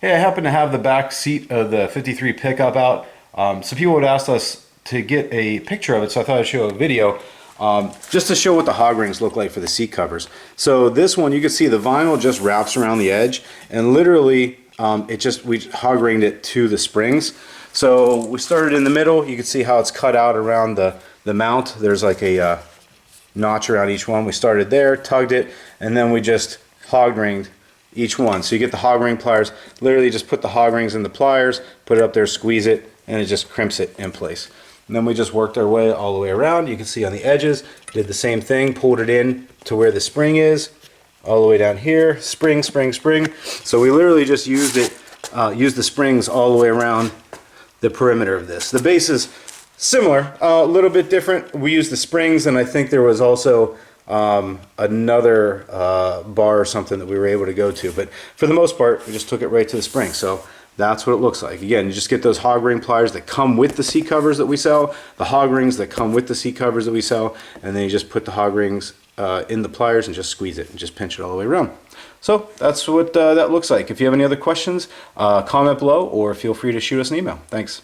Hey, I happen to have the back seat of the 53 pickup out. Some people had asked us to get a picture of it, so I thought I'd show a video just to show what the hog rings look like for the seat covers. So this one, you can see the vinyl just wraps around the edge, and literally we hog ringed it to the springs. So we started in the middle. You can see how it's cut out around the mount. There's like a notch around each one. We started there, tugged it, and then we just hog ringed each one. So you get the hog ring pliers, literally just put the hog rings in the pliers, put it up there, squeeze it, and it just crimps it in place. And then we just worked our way all the way around. You can see on the edges, did the same thing, pulled it in to where the spring is, all the way down here, spring, spring, spring. So we literally just used the springs all the way around the perimeter of this. The base is similar, a little bit different. We used the springs, and I think there was also another bar or something that we were able to go to, but for the most part we just took it right to the spring. So that's what it looks like. Again, you just get those hog ring pliers that come with the seat covers that we sell, the hog rings that come with the seat covers that we sell, and then you just put the hog rings in the pliers and just squeeze it and just pinch it all the way around. So that's what that looks like. If you have any other questions, comment below or feel free to shoot us an email. Thanks.